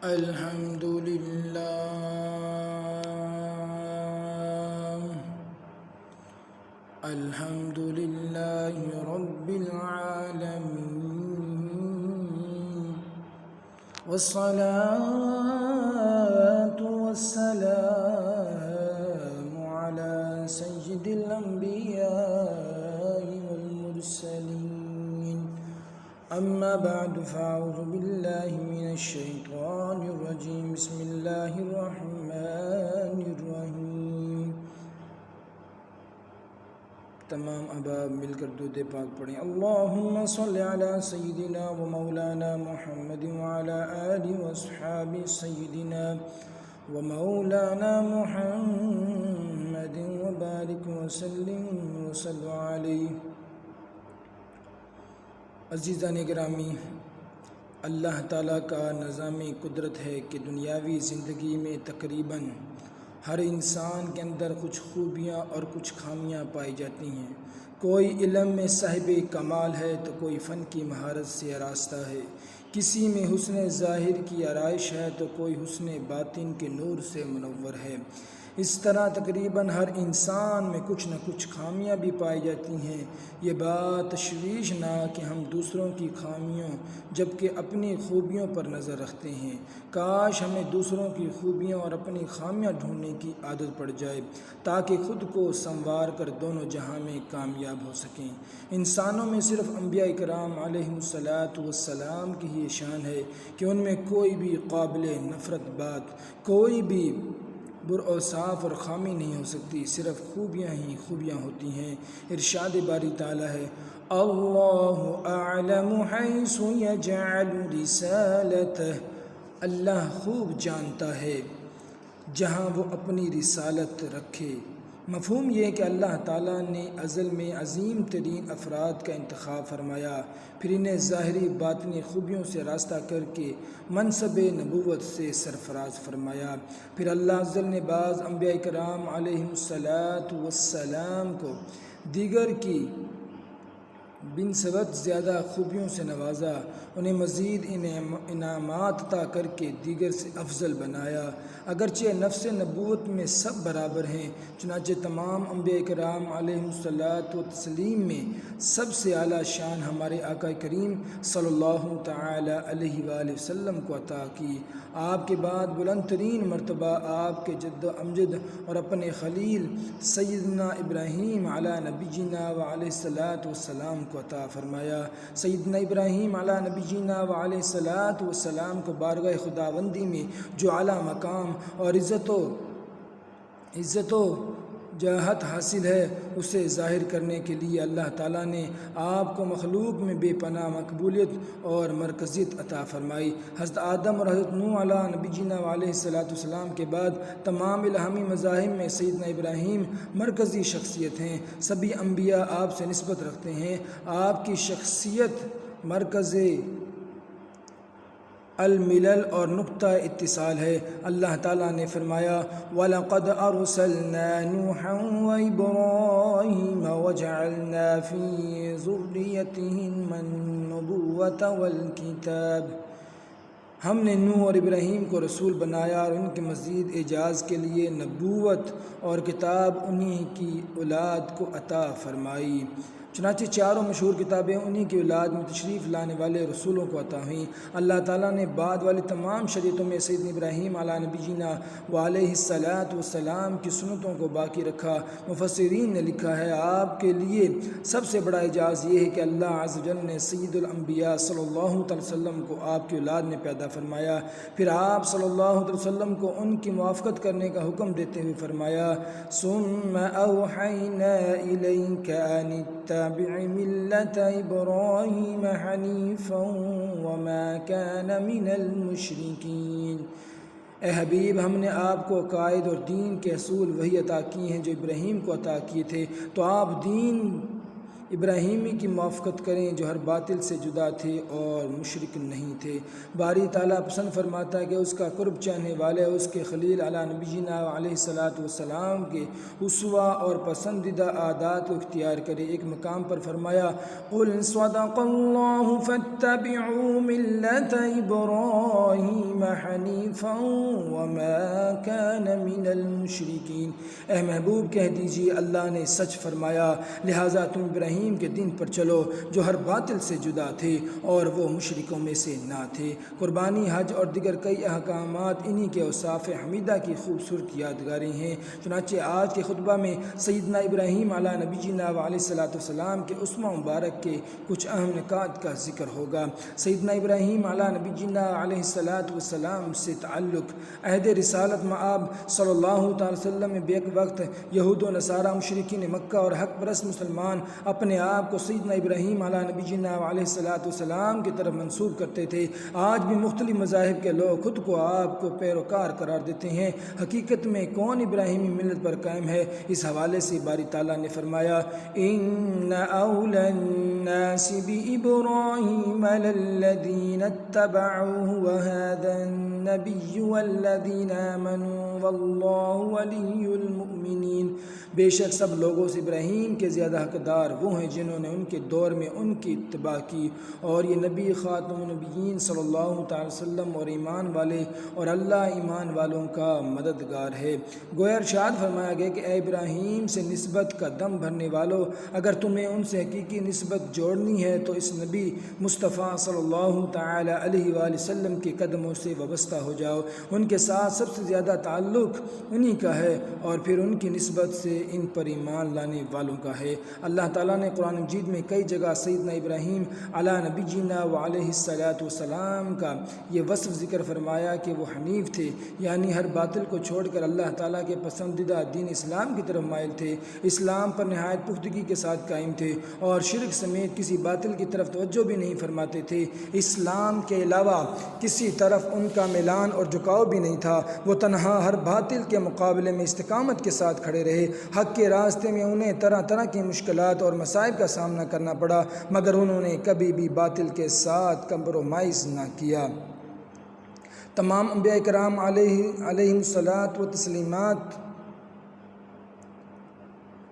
الحمد للہ الحمد للہ رب العالمین والصلاة والسلام على سید الانبیاء والمرسلین اما بعد فاعوذ باللہ من الشیطان الرجیم بسم اللہ الرحمن الرحیم۔ تمام احباب مل کر درود پاک پڑھیں۔ اللہم صل علی سیدنا و مولانا محمد وعلی آل واصحاب سیدنا و مولانا محمد وبارک وسلم وصلوا علیہ۔ عزیزان گرامی، اللہ تعالیٰ کا نظام قدرت ہے کہ دنیاوی زندگی میں تقریباً ہر انسان کے اندر کچھ خوبیاں اور کچھ خامیاں پائی جاتی ہیں۔ کوئی علم میں صاحب کمال ہے تو کوئی فن کی مہارت سے آراستہ ہے، کسی میں حسن ظاہر کی آرائش ہے تو کوئی حسن باطن کے نور سے منور ہے۔ اس طرح تقریباً ہر انسان میں کچھ نہ کچھ خامیاں بھی پائی جاتی ہیں۔ یہ بات تشویش نہ کہ ہم دوسروں کی خامیوں جبکہ اپنی خوبیوں پر نظر رکھتے ہیں۔ کاش ہمیں دوسروں کی خوبیاں اور اپنی خامیاں ڈھونڈنے کی عادت پڑ جائے تاکہ خود کو سنوار کر دونوں جہاں میں کامیاب ہو سکیں۔ انسانوں میں صرف انبیاء کرام علیہم السلام کی ہی شان ہے کہ ان میں کوئی بھی قابل نفرت بات، کوئی بھی براوصاف اور خامی نہیں ہو سکتی، صرف خوبیاں ہی خوبیاں ہوتی ہیں۔ ارشاد باری تعالیٰ ہے، اللہ اعلم حیث یجعل رسالتہ، اللہ خوب جانتا ہے جہاں وہ اپنی رسالت رکھے۔ مفہوم یہ کہ اللہ تعالیٰ نے ازل میں عظیم ترین افراد کا انتخاب فرمایا، پھر انہیں ظاہری باطنی خوبیوں سے راستہ کر کے منصب نبوت سے سرفراز فرمایا۔ پھر اللہ ازل نے بعض انبیاء کرام علیہم السلام کو دیگر کی بنسبت زیادہ خوبیوں سے نوازا، انہیں مزید انعامات عطا کر کے دیگر سے افضل بنایا۔ اگرچہ نفس نبوت میں سب برابر ہیں، چنانچہ تمام انبیاء کرام علیہم السلام میں سب سے اعلیٰ شان ہمارے آقا کریم صلی اللہ تعالی علیہ وآلہ وسلم کو عطا کی۔ آپ کے بعد بلند ترین مرتبہ آپ کے جد و امجد اور اپنے خلیل سیدنا ابراہیم علی نبینا و علیہ السلام کو عطا فرمایا۔ سیدنا ابراہیم علی نبینا و علیہ السلام کو بارگاہ خداوندی میں جو اعلیٰ مقام اور عزت و جاہت حاصل ہے اسے ظاہر کرنے کے لیے اللہ تعالیٰ نے آپ کو مخلوق میں بے پناہ مقبولیت اور مرکزیت عطا فرمائی۔ حضرت آدم اور حضرت نوح علیہ نبینا علیہ السلام کے بعد تمام الہامی مذاہب میں سیدنا ابراہیم مرکزی شخصیت ہیں۔ سبھی انبیاء آپ سے نسبت رکھتے ہیں، آپ کی شخصیت مرکز الملل اور نقطہ اتصال ہے۔ اللہ تعالیٰ نے فرمایا، وَلَقَدْ أَرْسَلْنَا نُوحًا وَإِبْرَاهِيمَ وَجَعَلْنَا فِي ذُرِّيَّتِهِمَا النُّبُوَّةَ وَالْكِتَابَ، ہم نے نوح اور ابراہیم کو رسول بنایا اور ان کے مزید اعزاز کے لیے نبوت اور کتاب انہی کی اولاد کو عطا فرمائی۔ چنانچہ چاروں مشہور کتابیں انہی کی اولاد میں تشریف لانے والے رسولوں کو عطا ہوئیں۔ اللہ تعالیٰ نے بعد والی تمام شریعتوں میں سیدنا ابراہیم علیہ نبینا و علیہ السلام کی سنتوں کو باقی رکھا۔ مفسرین نے لکھا ہے، آپ کے لیے سب سے بڑا اعزاز یہ ہے کہ اللہ عز و جل نے سید الانبیاء صلی اللہ علیہ وسلم کو آپ کی اولاد میں پیدا فرمایا، پھر آپ صلی اللہ علیہ وسلم کو ان کی موافقت کرنے کا حکم دیتے ہوئے فرمایا، ثم اوحینا الیک ان اتبع ملت ابراہیم حنیفا وما کان من المشرکین۔ اے حبیب، ہم نے آپ کو عقائد اور دین کے اصول وہی عطا کیے ہیں جو ابراہیم کو عطا کیے تھے، تو آپ دین ابراہیمی کی موافقت کریں جو ہر باطل سے جدا تھے اور مشرک نہیں تھے۔ باری تعالیٰ پسند فرماتا ہے کہ اس کا قرب چاہنے والے اس کے خلیل علی نبینا علیہ السلام کے اسوہ اور پسندیدہ عادات کو اختیار کرے۔ ایک مقام پر فرمایا، قُلْ صَدَقَ اللَّهُ فَاتَّبِعُوا مِلَّةَ إِبْرَاهِيمَ حنيفا وما كان من المشركين۔ اے محبوب کہہ دیجیے اللہ نے سچ فرمایا، لہٰذا تم ابراہیم کے دین پر چلو جو ہر باطل سے جدا تھے اور وہ مشرکوں میں سے نہ تھے۔ قربانی، حج اور دیگر کئی احکامات انہی کے اوصاف حمیدہ کی خوبصورت یادگاریں ہیں۔ چنانچہ آج کے خطبہ میں سیدنا ابراہیم علیہ نبی جینا علیہ السلام کے اسمہ مبارک کے کچھ اہم نکات کا ذکر ہوگا۔ سیدنا ابراہیم علیہ نبی جینا علیہ السلام سے تعلق عہد رسالت مآب صلی اللہ تعالی وسلم میں بیک وقت یہود و نصارہ مشرکین مکہ اور حق پرست مسلمان اپنے آپ کو سیدنا ابراہیم علیہ نبی جینا علیہ السلام کی طرف منسوب کرتے تھے۔ آج بھی مختلف مذاہب کے لوگ خود کو آپ کو پیروکار قرار دیتے ہیں۔ حقیقت میں کون ابراہیمی ملت پر قائم ہے؟ اس حوالے سے باری تعالیٰ نے فرمایا، ان اولی الناس بابراہیم للذین اتبعوه وهذا النبی والذین آمنوا واللہ ولی المؤمنین۔ بے شک سب لوگوں سے ابراہیم کے زیادہ حقدار وہ ہیں جنہوں نے ان کے دور میں ان کی اتباع کی، اور یہ نبی خاتم النبیین صلی اللہ تعالی وسلم اور ایمان والے اور اللہ ایمان والوں کا مددگار ہے۔ گویا ارشاد فرمایا گیا کہ اے ابراہیم سے نسبت کا دم بھرنے والو، اگر تمہیں ان سے حقیقی نسبت جوڑنی ہے تو اس نبی مصطفیٰ صلی اللہ تعالی علیہ وآلہ وسلم کے قدموں سے وابستہ ہو جاؤ۔ ان کے ساتھ سب سے زیادہ تعلق انہی کا ہے اور پھر ان کی نسبت سے ان پر ایمان لانے والوں کا ہے۔ اللہ تعالیٰ نے قرآن مجید میں کئی جگہ سیدنا ابراہیم علیہ نبی جینا علیہ السلام کا یہ وصف ذکر فرمایا کہ وہ حنیف تھے، یعنی ہر باطل کو چھوڑ کر اللہ تعالیٰ کے پسندیدہ دین اسلام کی طرف مائل تھے، اسلام پر نہایت پختگی کے ساتھ قائم تھے اور شرک سمیت کسی باطل کی طرف توجہ بھی نہیں فرماتے تھے۔ اسلام کے علاوہ کسی طرف ان کا میلان اور جھکاؤ بھی نہیں تھا۔ وہ تنہا ہر باطل کے مقابلے میں استقامت کے ساتھ کھڑے رہے۔ حق کے راستے میں انہیں طرح طرح کی مشکلات اور مصائب کا سامنا کرنا پڑا، مگر انہوں نے کبھی بھی باطل کے ساتھ کمپرومائز نہ کیا۔ تمام انبیاء کرام علیہم الصلاۃ و تسلیمات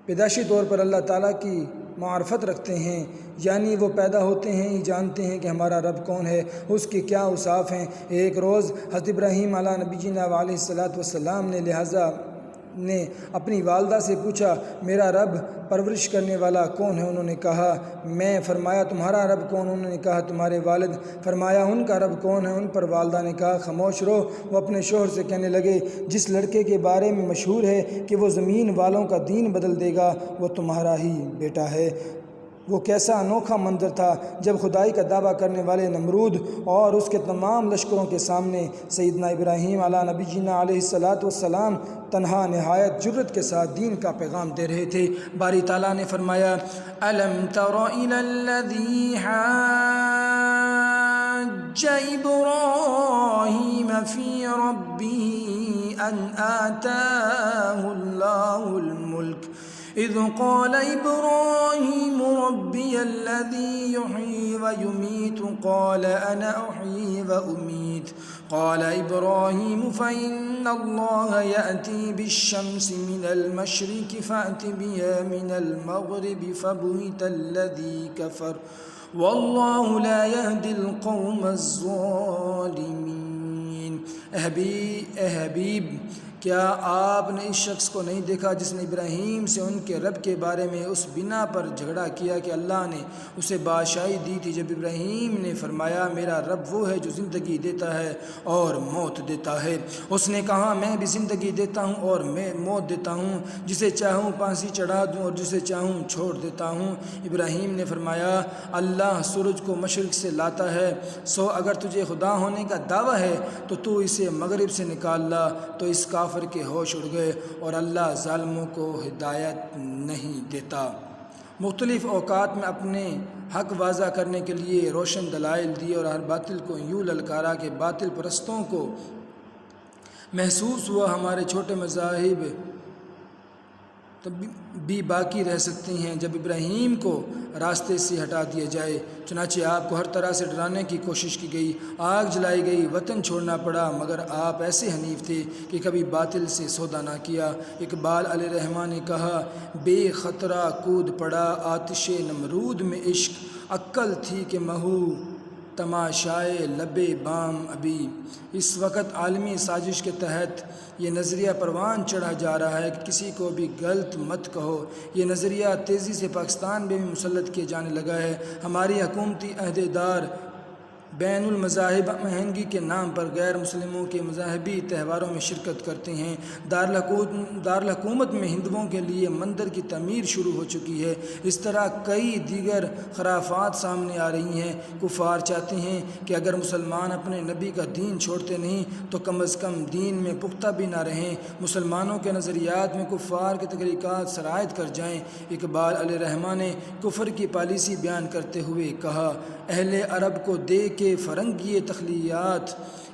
پیدائشی طور پر اللہ تعالیٰ کی معرفت رکھتے ہیں، یعنی وہ پیدا ہوتے ہیں ہی جانتے ہیں کہ ہمارا رب کون ہے، اس کے کیا اوصاف ہیں۔ ایک روز حضرت ابراہیم علیہ نبی جینا علیہ السلام نے اپنی والدہ سے پوچھا، میرا رب پرورش کرنے والا کون ہے؟ انہوں نے کہا میں۔ فرمایا تمہارا رب کون؟ انہوں نے کہا تمہارے والد۔ فرمایا ان کا رب کون ہے؟ ان پر والدہ نے کہا خاموش رہو۔ وہ اپنے شوہر سے کہنے لگے، جس لڑکے کے بارے میں مشہور ہے کہ وہ زمین والوں کا دین بدل دے گا وہ تمہارا ہی بیٹا ہے۔ وہ کیسا انوکھا منظر تھا جب خدائی کا دعویٰ کرنے والے نمرود اور اس کے تمام لشکروں کے سامنے سیدنا ابراہیم علیہ نبی جینا علیہ السلام تنہا نہایت جرت کے ساتھ دین کا پیغام دے رہے تھے۔ باری تعالیٰ نے فرمایا، أَلَمْ تَرَ إِلَى الَّذِي حَاجَّ إِبْرَاهِيمَ فِي رَبِّهِ أَنْ آتَاهُ اللَّهُ الْمُلْكَ إذ قال إبراهيم ربي الذي يحيي ويميت قال أنا أحيي وأميت قال إبراهيم فإن الله يأتي بالشمس من المشرق فأت بها من المغرب فبهت الذي كفر والله لا يهدي القوم الظالمين۔ اے حبیب، کیا آپ نے اس شخص کو نہیں دیکھا جس نے ابراہیم سے ان کے رب کے بارے میں اس بنا پر جھگڑا کیا کہ اللہ نے اسے بادشاہی دی تھی، جب ابراہیم نے فرمایا میرا رب وہ ہے جو زندگی دیتا ہے اور موت دیتا ہے۔ اس نے کہا میں بھی زندگی دیتا ہوں اور میں موت دیتا ہوں، جسے چاہوں پھانسی چڑھا دوں اور جسے چاہوں چھوڑ دیتا ہوں۔ ابراہیم نے فرمایا اللہ سورج کو مشرق سے لاتا ہے، سو اگر تجھے خدا ہونے کا دعویٰ ہے تو تو اسے مغرب سے نکال لا۔ تو اس کافر کے ہوش اڑ گئے اور اللہ ظالموں کو ہدایت نہیں دیتا۔ مختلف اوقات میں اپنے حق واضح کرنے کے لیے روشن دلائل دیے اور ہر باطل کو یوں للکارا کہ باطل پرستوں کو محسوس ہوا ہمارے چھوٹے مذاہب تب بھی باقی رہ سکتے ہیں جب ابراہیم کو راستے سے ہٹا دیا جائے۔ چنانچہ آپ کو ہر طرح سے ڈرانے کی کوشش کی گئی، آگ جلائی گئی، وطن چھوڑنا پڑا، مگر آپ ایسے حنیف تھے کہ کبھی باطل سے سودا نہ کیا۔ اقبال علیہ الرحمٰن نے کہا بے خطرہ کود پڑا آتش نمرود میں عشق، عقل تھی کہ محو تماشائے لبے بام ابھی۔ اس وقت عالمی سازش کے تحت یہ نظریہ پروان چڑھا جا رہا ہے کہ کسی کو بھی غلط مت کہو۔ یہ نظریہ تیزی سے پاکستان میں بھی مسلط کیے جانے لگا ہے۔ ہماری حکومتی عہدیدار بین المذاہب مہنگی کے نام پر غیر مسلموں کے مذہبی تہواروں میں شرکت کرتے ہیں۔ دارالحکومت میں ہندوؤں کے لیے مندر کی تعمیر شروع ہو چکی ہے۔ اس طرح کئی دیگر خرافات سامنے آ رہی ہیں۔ کفار چاہتے ہیں کہ اگر مسلمان اپنے نبی کا دین چھوڑتے نہیں تو کم از کم دین میں پختہ بھی نہ رہیں، مسلمانوں کے نظریات میں کفار کے طریقات سرایت کر جائیں۔ اقبال علیہ رحمہ نے کفر کی پالیسی بیان کرتے ہوئے کہا، اہل عرب کو دے کے فرنگی تخلیات،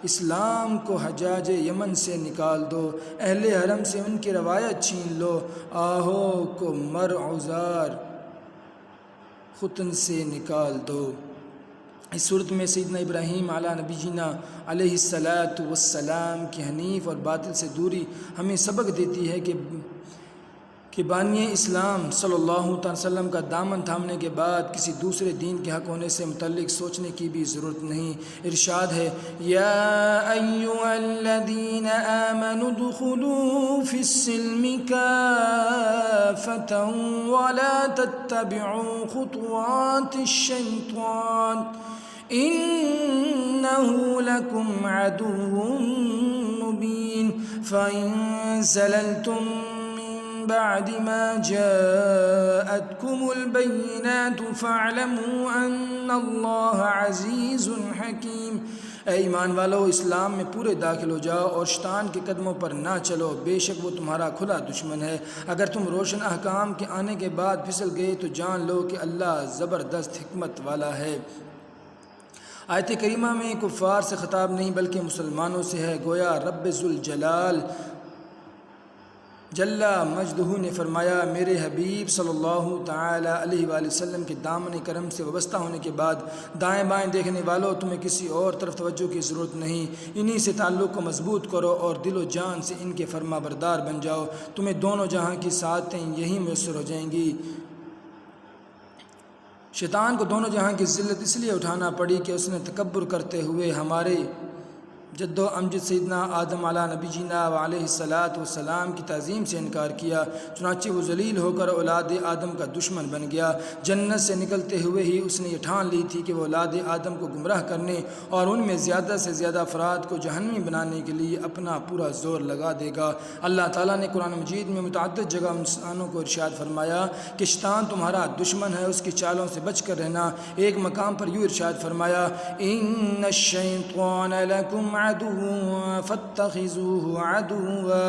اسلام کو حجاج یمن سے نکال دو، اہل حرم سے ان کی روایت چھین لو، آہو کو مرعوزار ختن سے نکال دو۔ اس صورت میں سیدنا ابراہیم علیہ نبی جینا علیہ السلام کی حنیف اور باطل سے دوری ہمیں سبق دیتی ہے کہ بانی اسلام صلی اللہ علیہ وسلم کا دامن تھامنے کے بعد کسی دوسرے دین کے حق ہونے سے متعلق سوچنے کی بھی ضرورت نہیں۔ ارشاد ہے، یا ایھا الذین آمنوا ادخلوا فی السلم کافۃ ولا تتبعوا خطوات الشیطان انہ لکم عدو مبین فإن زللتم بعد ما جاءتكم البينات فاعلموا ان اللہ عزیز حکیم۔ اے ایمان والو، اسلام میں پورے داخل ہو جاؤ اور شیطان کے قدموں پر نہ چلو، بے شک وہ تمہارا کھلا دشمن ہے۔ اگر تم روشن احکام کے آنے کے بعد پھسل گئے تو جان لو کہ اللہ زبردست حکمت والا ہے۔ آیت کریمہ میں کفار سے خطاب نہیں بلکہ مسلمانوں سے ہے۔ گویا رب ذوالجلال جل مجدہ نے فرمایا، میرے حبیب صلی اللہ تعالی علیہ وآلہ وسلم کے دامن کرم سے وابستہ ہونے کے بعد دائیں بائیں دیکھنے والوں تمہیں کسی اور طرف توجہ کی ضرورت نہیں، انہی سے تعلق کو مضبوط کرو اور دل و جان سے ان کے فرما بردار بن جاؤ، تمہیں دونوں جہاں کی سعادتیں یہی میسر ہو جائیں گی۔ شیطان کو دونوں جہاں کی ذلت اس لیے اٹھانا پڑی کہ اس نے تکبر کرتے ہوئے ہمارے جد و امجد سیدنا آدم علیہ نبی جینا علیہ السلام کی تعظیم سے انکار کیا، چنانچہ وہ ذلیل ہو کر اولاد آدم کا دشمن بن گیا۔ جنت سے نکلتے ہوئے ہی اس نے یہ ٹھان لی تھی کہ وہ اولاد آدم کو گمراہ کرنے اور ان میں زیادہ سے زیادہ افراد کو جہنمی بنانے کے لیے اپنا پورا زور لگا دے گا۔ اللہ تعالیٰ نے قرآن مجید میں متعدد جگہ انسانوں کو ارشاد فرمایا کہ شیطان تمہارا دشمن ہے، اس کی چالوں سے بچ کر رہنا۔ ایک مقام پر یوں ارشاد فرمایا، ان الشیطان لکم عدو فاتخذوه عدوا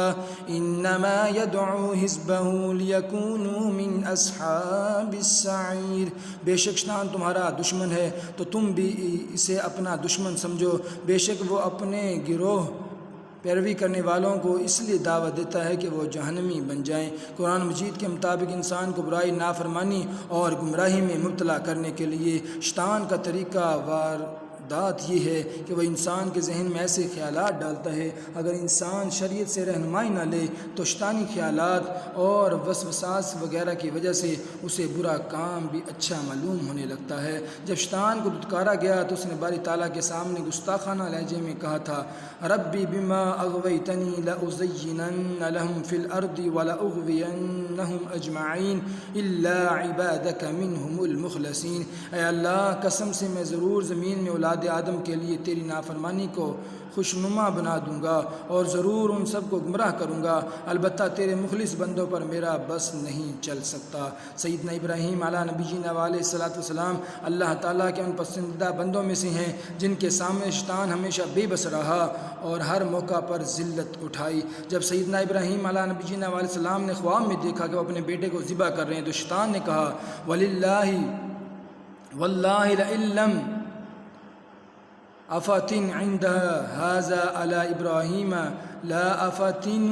انما يدعو حزبه ليكونوا من اصحاب السعیر۔ بے شک شیطان تمہارا دشمن ہے تو تم بھی اسے اپنا دشمن سمجھو، بے شک وہ اپنے گروہ پیروی کرنے والوں کو اس لیے دعوت دیتا ہے کہ وہ جہنمی بن جائیں۔ قرآن مجید کے مطابق انسان کو برائی، نافرمانی اور گمراہی میں مبتلا کرنے کے لیے شیطان کا طریقہ واردات یہ ہے کہ وہ انسان کے ذہن میں ایسے خیالات ڈالتا ہے، اگر انسان شریعت سے رہنمائی نہ لے تو شیطانی خیالات اور وسوسات وغیرہ کی وجہ سے اسے برا کام بھی اچھا معلوم ہونے لگتا ہے۔ جب شیطان کو دھتکارا گیا تو اس نے باری تعالیٰ کے سامنے گستاخانہ لہجے میں کہا تھا، ربی بما اغویتنی لأزینن لہم فی الارض ولأغوینہم اجمعین الا عبادک منہم المخلصین۔ اے اللہ، قسم سے میں ضرور زمین میں اولاد آدم کے لیے تیری نافرمانی کو خوشنما بنا دوں گا اور ضرور ان سب کو گمراہ کروں گا، البتہ تیرے مخلص بندوں پر میرا بس نہیں چل سکتا۔ سیدنا ابراہیم علیہ نبی جینا علیہ السلام اللہ تعالیٰ کے ان پسندیدہ بندوں میں سے ہیں جن کے سامنے شیطان ہمیشہ بے بس رہا اور ہر موقع پر ذلت اٹھائی۔ جب سیدنا ابراہیم علیہ نبی جینا علیہ السلام نے خواب میں دیکھا کہ وہ اپنے بیٹے کو ذبح کر رہے ہیں تو شیطان نے کہا، واللہ لئن لم افتن عند هذا على ابراہیم لا افتن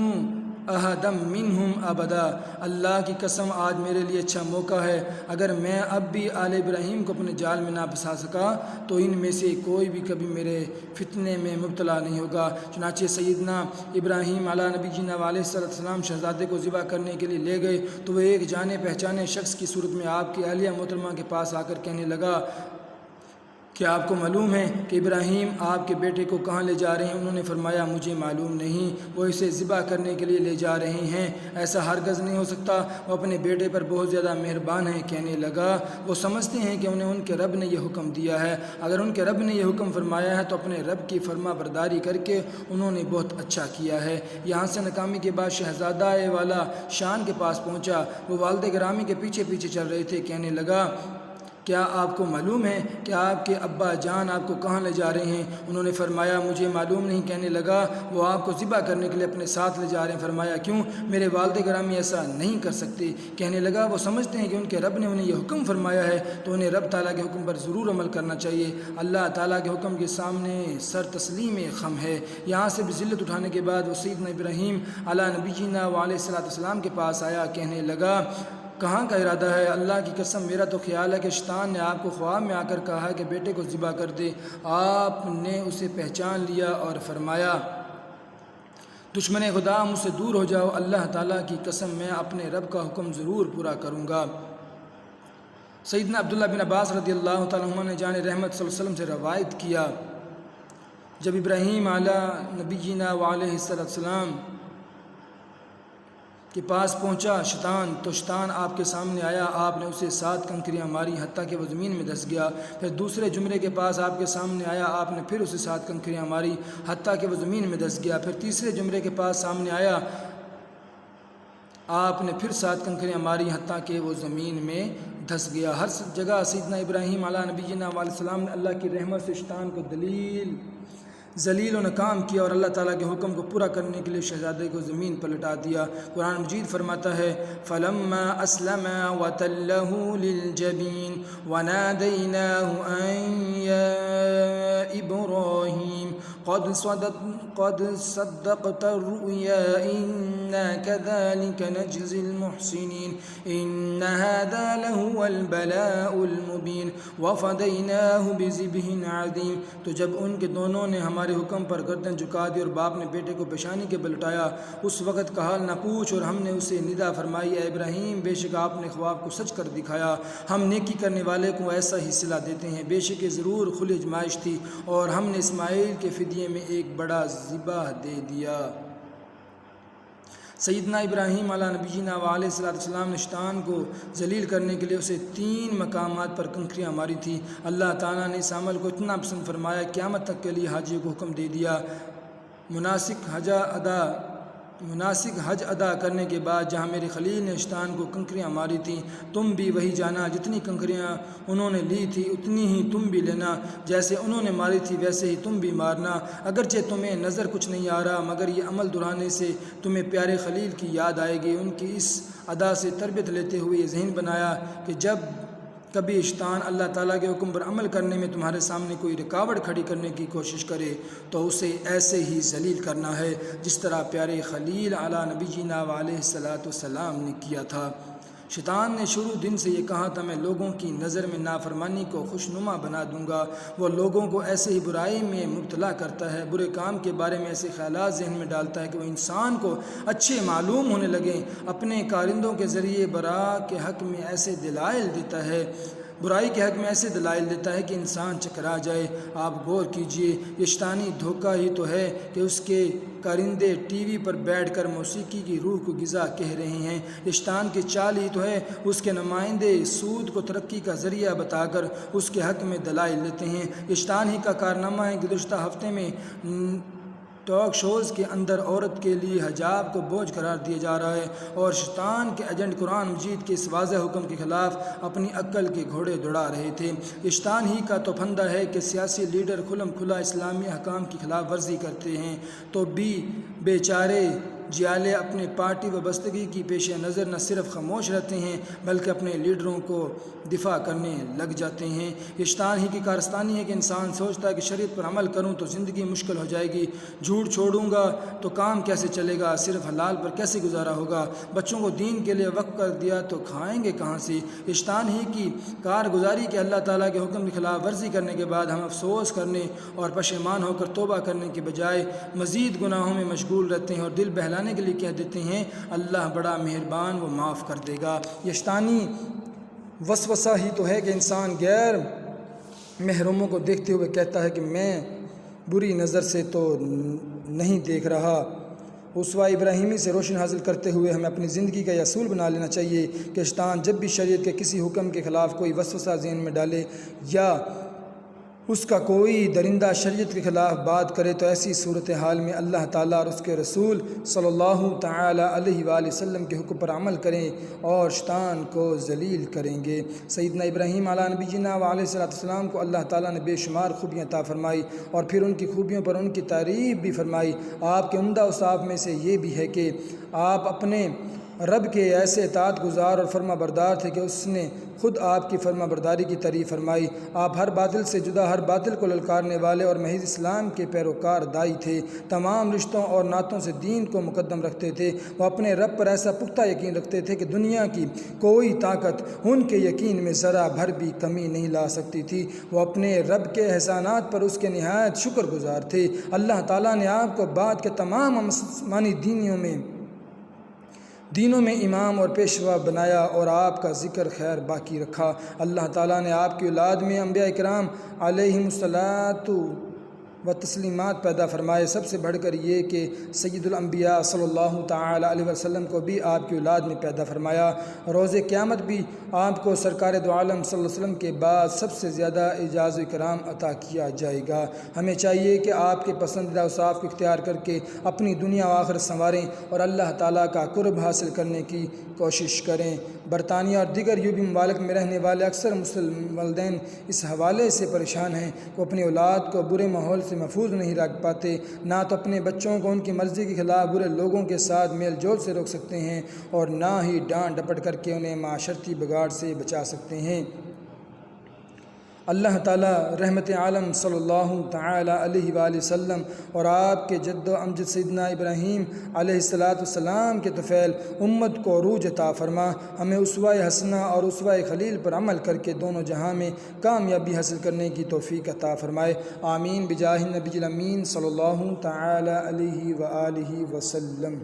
احدا منہم ابدا۔ اللہ کی قسم آج میرے لیے اچھا موقع ہے، اگر میں اب بھی آل ابراہیم کو اپنے جال میں نہ پھنسا سکا تو ان میں سے کوئی بھی کبھی میرے فتنے میں مبتلا نہیں ہوگا۔ چنانچہ سیدنا ابراہیم علیہ نبی جینا علیہ السلام شہزادے کو ذبح کرنے کے لیے لے گئے تو وہ ایک جانے پہچانے شخص کی صورت میں آپ کی اہلیہ محترمہ کے پاس آ کر کہنے لگا کیا آپ کو معلوم ہے کہ ابراہیم آپ کے بیٹے کو کہاں لے جا رہے ہیں؟ انہوں نے فرمایا مجھے معلوم نہیں، وہ اسے ذبح کرنے کے لیے لے جا رہے ہیں، ایسا ہرگز نہیں ہو سکتا، وہ اپنے بیٹے پر بہت زیادہ مہربان ہیں۔ کہنے لگا وہ سمجھتے ہیں کہ انہیں ان کے رب نے یہ حکم دیا ہے، اگر ان کے رب نے یہ حکم فرمایا ہے تو اپنے رب کی فرما برداری کر کے انہوں نے بہت اچھا کیا ہے۔ یہاں سے ناکامی کے بعد شہزادہ والا شان کے پاس پہنچا، وہ والد گرامی کے پیچھے پیچھے چل رہے تھے۔ کہنے لگا کیا آپ کو معلوم ہے کہ آپ کے ابا جان آپ کو کہاں لے جا رہے ہیں؟ انہوں نے فرمایا مجھے معلوم نہیں۔ کہنے لگا وہ آپ کو ذبح کرنے کے لیے اپنے ساتھ لے جا رہے ہیں۔ فرمایا کیوں؟ میرے والد گرامی ایسا نہیں کر سکتے۔ کہنے لگا وہ سمجھتے ہیں کہ ان کے رب نے انہیں یہ حکم فرمایا ہے تو انہیں رب تعالیٰ کے حکم پر ضرور عمل کرنا چاہیے۔ اللہ تعالیٰ کے حکم کے سامنے سر تسلیم خم ہے۔ یہاں سے بھی ذلت اٹھانے کے بعد وہ سیدنا ابراہیم علیٰ نبینا علیہ السلام کے پاس آیا۔ کہنے لگا کہاں کا ارادہ ہے؟ اللہ کی قسم میرا تو خیال ہے کہ شیطان نے آپ کو خواب میں آ کر کہا کہ بیٹے کو ذبح کر دے۔ آپ نے اسے پہچان لیا اور فرمایا دشمن خدا مجھ سے دور ہو جاؤ، اللہ تعالیٰ کی قسم میں اپنے رب کا حکم ضرور پورا کروں گا۔ سیدنا عبداللہ بن عباس رضی اللہ تعالیٰ عنہ نے جان رحمت صلی اللہ علیہ وسلم سے روایت کیا جب ابراہیم علیٰ نبینا علیہ السلام کے پاس پہنچا شیطان تو شیطان آپ کے سامنے آیا، آپ نے اسے 7 کنکریاں ماری حتیٰ کہ وہ زمین میں دھس گیا۔ پھر دوسرے جمرے کے پاس آپ کے سامنے آیا، آپ نے پھر اسے 7 کنکریاں ماری حتیٰ کہ وہ زمین میں دھس گیا۔ پھر تیسرے جمرے کے پاس سامنے آیا، آپ نے پھر 7 کنکریاں ماری حتیٰ کہ وہ زمین میں دھس گیا۔ ہر جگہ سیدنا ابراہیم علیہ نبینا علیہ السلام نے اللہ کی رحمت سے شیطان کو ذلیل و ناکام کیا اور اللہ تعالیٰ کے حکم کو پورا کرنے کے لیے شہزادے کو زمین پر لٹا دیا۔ قرآن مجید فرماتا ہے فَلَمَّا أَسْلَمَا وَتَلَّهُ لِلْجَبِينِ وَنَادَيْنَاهُ أَن يَا إِبْرَاهِيمُ قد صدقت الرؤيا إنا كذلك نجزي المحسنين إن هذا لهو البلاء المبين وفديناه بذبح عظيم۔ تو جب ان کے دونوں نے ہمارے حکم پر گردن جھکا دی اور باپ نے بیٹے کو پیشانی کے بل اٹھایا، اس وقت کا حال نہ پوچھ، اور ہم نے اسے ندا فرمائی اے ابراہیم بے شک آپ نے خواب کو سچ کر دکھایا، ہم نیکی کرنے والے کو ایسا ہی صلہ دیتے ہیں، بے شک ضرور کھلی آزمائش تھی، اور ہم نے اسماعیل کے فدیے میں ایک بڑا ذبح دے دیا۔ سیدنا ابراہیم علیہ نبینا علیہ السلام نے شیطان کو ذلیل کرنے کے لیے اسے 3 مقامات پر کنکریاں ماری تھی۔ اللہ تعالیٰ نے اس عمل کو اتنا پسند فرمایا، قیامت تک کے لیے حاجی کو حکم دے دیا مناسک حج ادا کرنے کے بعد جہاں میرے خلیل نے شیطان کو کنکریاں ماری تھیں تم بھی وہی جانا، جتنی کنکریاں انہوں نے لی تھی اتنی ہی تم بھی لینا، جیسے انہوں نے ماری تھی ویسے ہی تم بھی مارنا، اگرچہ تمہیں نظر کچھ نہیں آ رہا مگر یہ عمل دہرانے سے تمہیں پیارے خلیل کی یاد آئے گی۔ ان کی اس ادا سے تربیت لیتے ہوئے یہ ذہن بنایا کہ جب کبھی شیطان اللہ تعالیٰ کے حکم پر عمل کرنے میں تمہارے سامنے کوئی رکاوٹ کھڑی کرنے کی کوشش کرے تو اسے ایسے ہی ذلیل کرنا ہے جس طرح پیارے خلیل علیٰ نبینا علیہ السلام نے کیا تھا۔ شیطان نے شروع دن سے یہ کہا تھا میں لوگوں کی نظر میں نافرمانی کو خوشنما بنا دوں گا، وہ لوگوں کو ایسے ہی برائی میں مبتلا کرتا ہے، برے کام کے بارے میں ایسے خیالات ذہن میں ڈالتا ہے کہ وہ انسان کو اچھے معلوم ہونے لگیں، اپنے کارندوں کے ذریعے برائی کے حق میں ایسے دلائل دیتا ہے کہ انسان چکرا جائے۔ آپ غور کیجئے، یہ شیطانی دھوکہ ہی تو ہے کہ اس کے کارندے ٹی وی پر بیٹھ کر موسیقی کی روح کو غذا کہہ رہے ہیں، یہ شیطان کی چال ہی تو ہے، اس کے نمائندے سود کو ترقی کا ذریعہ بتا کر اس کے حق میں دلائل لیتے ہیں۔ یہ شیطان ہی کا کارنامہ ہے کہ گزشتہ ہفتے میں ٹاک شوز کے اندر عورت کے لیے حجاب کو بوجھ قرار دیا جا رہا ہے، اور شیطان کے ایجنٹ قرآن مجید کے اس واضح حکم کے خلاف اپنی عقل کے گھوڑے دوڑا رہے تھے۔ شیطان ہی کا تو پھندہ ہے کہ سیاسی لیڈر کھلم کھلا اسلامی احکام کی خلاف ورزی کرتے ہیں تو بھی بیچارے جیالے اپنے پارٹی وابستگی کی پیش نظر نہ صرف خاموش رہتے ہیں بلکہ اپنے لیڈروں کو دفاع کرنے لگ جاتے ہیں۔ یہ شیطان ہی کی کارستانی ہے کہ انسان سوچتا ہے کہ شریعت پر عمل کروں تو زندگی مشکل ہو جائے گی، جھوٹ چھوڑوں گا تو کام کیسے چلے گا، صرف حلال پر کیسے گزارا ہوگا، بچوں کو دین کے لیے وقف کر دیا تو کھائیں گے کہاں سے۔ یہ شیطان ہی کی کارگزاری کہ اللہ تعالیٰ کے حکم کی خلاف ورزی کرنے کے بعد ہم افسوس کرنے اور پشیمان ہو کر توبہ کرنے کے بجائے مزید گناہوں میں مشغول رہتے ہیں اور دل بہلانے کے لیے کہہ دیتے ہیں اللہ بڑا مہربان وہ معاف کر دے گا۔ یہ شیطانی وسوسہ ہی تو ہے کہ انسان غیر محروموں کو دیکھتے ہوئے کہتا ہے کہ میں بری نظر سے تو نہیں دیکھ رہا۔ اسوہ ابراہیمی سے روشن حاصل کرتے ہوئے ہمیں اپنی زندگی کا یہ اصول بنا لینا چاہیے کہ شیطان جب بھی شریعت کے کسی حکم کے خلاف کوئی وسوسہ ذہن میں ڈالے یا اس کا کوئی درندہ شریعت کے خلاف بات کرے تو ایسی صورتحال میں اللہ تعالیٰ اور اس کے رسول صلی اللہ تعالیٰ علیہ وآلہ وسلم کے حکم پر عمل کریں اور شیطان کو ذلیل کریں گے۔ سیدنا ابراہیم علیہ نبی جنا علیہ السلام کو اللہ تعالیٰ نے بے شمار خوبیاں عطا فرمائی اور پھر ان کی خوبیوں پر ان کی تعریف بھی فرمائی۔ آپ کے عمدہ اوصاف میں سے یہ بھی ہے کہ آپ اپنے رب کے ایسے اطاعت گزار اور فرما بردار تھے کہ اس نے خود آپ کی فرما برداری کی تعریف فرمائی۔ آپ ہر باطل سے جدا، ہر باطل کو للکارنے والے اور محض اسلام کے پیروکار دائی تھے۔ تمام رشتوں اور نعتوں سے دین کو مقدم رکھتے تھے۔ وہ اپنے رب پر ایسا پختہ یقین رکھتے تھے کہ دنیا کی کوئی طاقت ان کے یقین میں ذرا بھر بھی کمی نہیں لا سکتی تھی۔ وہ اپنے رب کے احسانات پر اس کے نہایت شکر گزار تھے۔ اللہ تعالیٰ نے آپ کو بعد کے تمام آسمانی دینوں میں امام اور پیشوا بنایا اور آپ کا ذکر خیر باقی رکھا۔ اللہ تعالیٰ نے آپ کی اولاد میں انبیاء کرام علیہم الصلاۃ و تسلیمات پیدا فرمائے۔ سب سے بڑھ کر یہ کہ سید الانبیاء صلی اللہ تعالیٰ علیہ وسلم کو بھی آپ کی اولاد میں پیدا فرمایا۔ روز قیامت بھی آپ کو سرکار دو عالم صلی اللہ علیہ وسلم کے بعد سب سے زیادہ اعزاز و اکرام عطا کیا جائے گا۔ ہمیں چاہیے کہ آپ کے پسندیدہ اوصاف کو اختیار کر کے اپنی دنیا و آخرت سنواریں اور اللہ تعالیٰ کا قرب حاصل کرنے کی کوشش کریں۔ برطانیہ اور دیگر یورپی ممالک میں رہنے والے اکثر مسلم والدین اس حوالے سے پریشان ہیں کہ وہ اپنی اولاد کو برے ماحول سے محفوظ نہیں رکھ پاتے، نہ تو اپنے بچوں کو ان کی مرضی کے خلاف برے لوگوں کے ساتھ میل جول سے روک سکتے ہیں اور نہ ہی ڈانٹ ڈپٹ کر کے انہیں معاشرتی بگاڑ سے بچا سکتے ہیں۔ اللہ تعالیٰ رحمت عالم صلی اللہ تعالیٰ علیہ وآلہ وسلم اور آپ کے جد و امجد سیدنا ابراہیم علیہ السلام کے طفیل امت کو عروج عطا فرما۔ ہمیں اسوہ حسنہ اور اسوہ خلیل پر عمل کر کے دونوں جہاں میں کامیابی حاصل کرنے کی توفیق عطا فرمائے۔ آمین بجاہ النبی الامین صلی اللہ تعالیٰ علیہ وآلہ وسلم۔